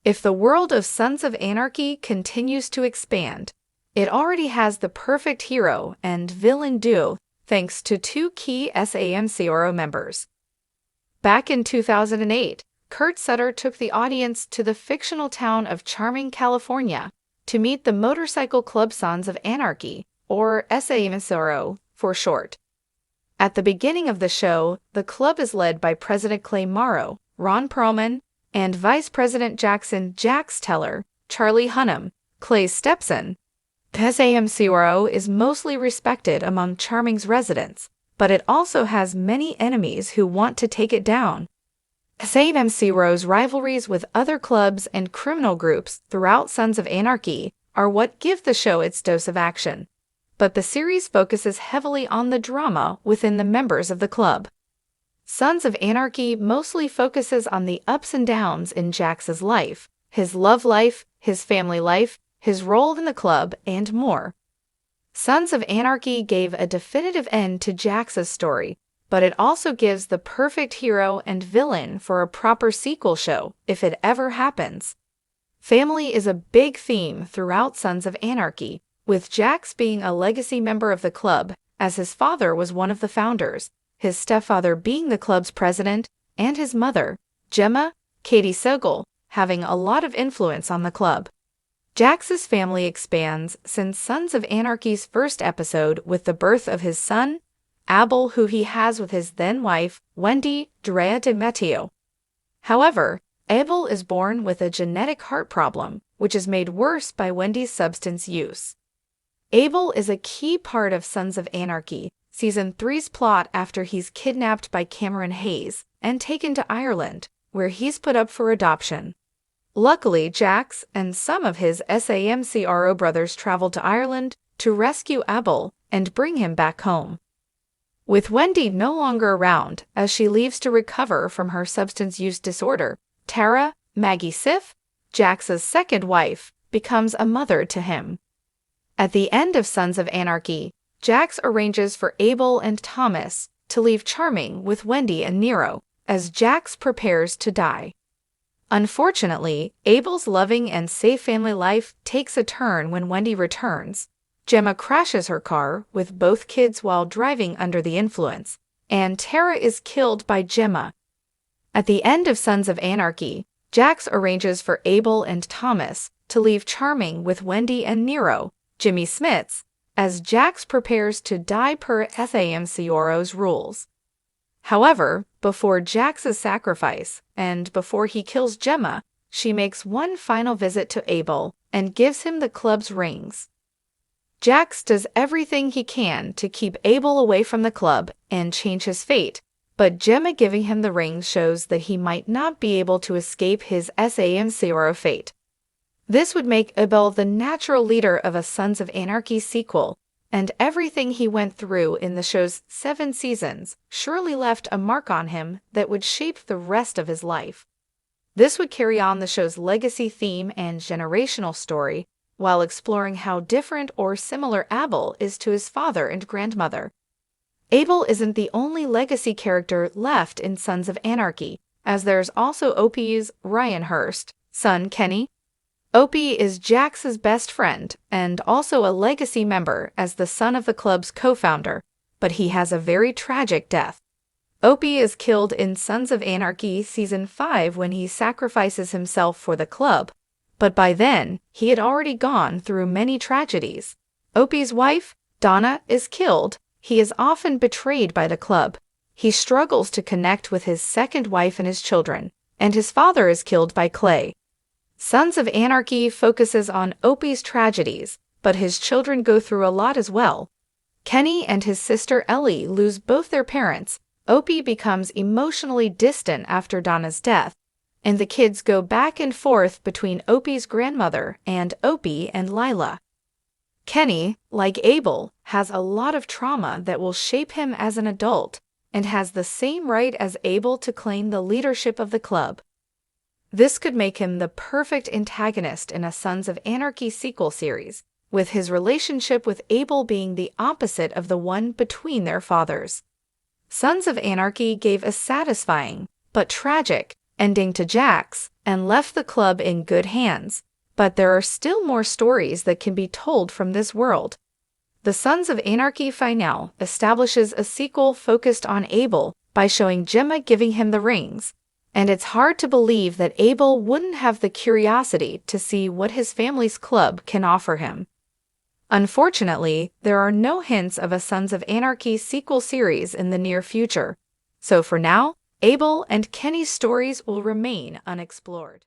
If the world of Sons of Anarchy continues to expand, it already has the perfect hero and villain duo thanks to two key SAMCRO members. Back in 2008, Kurt Sutter took the audience to the fictional town of Charming, California, to meet the motorcycle club Sons of Anarchy, or SAMCRO for short. At the beginning of the show, the club is led by President Clay Morrow, Ron Perlman, and Vice President Jax Teller, Charlie Hunnam, Clay's stepson. SAMCRO is mostly respected among Charming's residents, but it also has many enemies who want to take it down. SAMCRO's rivalries with other clubs and criminal groups throughout Sons of Anarchy are what give the show its dose of action. But the series focuses heavily on the drama within the members of the club. Sons of Anarchy mostly focuses on the ups and downs in Jax's life, his love life, his family life, his role in the club, and more. Sons of Anarchy gave a definitive end to Jax's story, but it also gives the perfect hero and villain for a proper sequel show, if it ever happens. Family is a big theme throughout Sons of Anarchy, with Jax being a legacy member of the club, as his father was one of the founders, his stepfather being the club's president, and his mother, Gemma, Katie Segel, having a lot of influence on the club. Jax's family expands since Sons of Anarchy's first episode with the birth of his son, Abel, who he has with his then-wife, Wendy Drea de Meteo. However, Abel is born with a genetic heart problem, which is made worse by Wendy's substance use. Abel is a key part of Sons of Anarchy, Season 3's plot after he's kidnapped by Cameron Hayes and taken to Ireland, where he's put up for adoption. Luckily, Jax and some of his SAMCRO brothers travel to Ireland to rescue Abel and bring him back home. With Wendy no longer around as she leaves to recover from her substance use disorder, Tara, Maggie Sif, Jax's second wife, becomes a mother to him. At the end of Sons of Anarchy, Jax arranges for Abel and Thomas to leave Charming with Wendy and Nero as Jax prepares to die. Unfortunately, Abel's loving and safe family life takes a turn when Wendy returns. Gemma crashes her car with both kids while driving under the influence, and Tara is killed by Gemma. At the end of Sons of Anarchy, Jax arranges for Abel and Thomas to leave Charming with Wendy and Nero, Jimmy Smits, as Jax prepares to die per SAMCRO's rules. However, before Jax's sacrifice, and before he kills Gemma, she makes one final visit to Abel and gives him the club's rings. Jax does everything he can to keep Abel away from the club and change his fate, but Gemma giving him the rings shows that he might not be able to escape his SAMCRO fate. This would make Abel the natural leader of a Sons of Anarchy sequel, and everything he went through in the show's 7 seasons surely left a mark on him that would shape the rest of his life. This would carry on the show's legacy theme and generational story, while exploring how different or similar Abel is to his father and grandmother. Abel isn't the only legacy character left in Sons of Anarchy, as there's also OP's Ryan Hurst, son Kenny. Opie is Jax's best friend and also a legacy member as the son of the club's co-founder, but he has a very tragic death. Opie is killed in Sons of Anarchy Season 5 when he sacrifices himself for the club, but by then, he had already gone through many tragedies. Opie's wife, Donna, is killed. He is often betrayed by the club. He struggles to connect with his second wife and his children, and his father is killed by Clay. Sons of Anarchy focuses on Opie's tragedies, but his children go through a lot as well. Kenny and his sister Ellie lose both their parents. Opie becomes emotionally distant after Donna's death, and the kids go back and forth between Opie's grandmother and Opie and Lila. Kenny, like Abel, has a lot of trauma that will shape him as an adult, and has the same right as Abel to claim the leadership of the club. This could make him the perfect antagonist in a Sons of Anarchy sequel series, with his relationship with Abel being the opposite of the one between their fathers. Sons of Anarchy gave a satisfying, but tragic, ending to Jax, and left the club in good hands, but there are still more stories that can be told from this world. The Sons of Anarchy finale establishes a sequel focused on Abel by showing Gemma giving him the rings, and it's hard to believe that Abel wouldn't have the curiosity to see what his family's club can offer him. Unfortunately, there are no hints of a Sons of Anarchy sequel series in the near future, so for now, Abel and Kenny's stories will remain unexplored.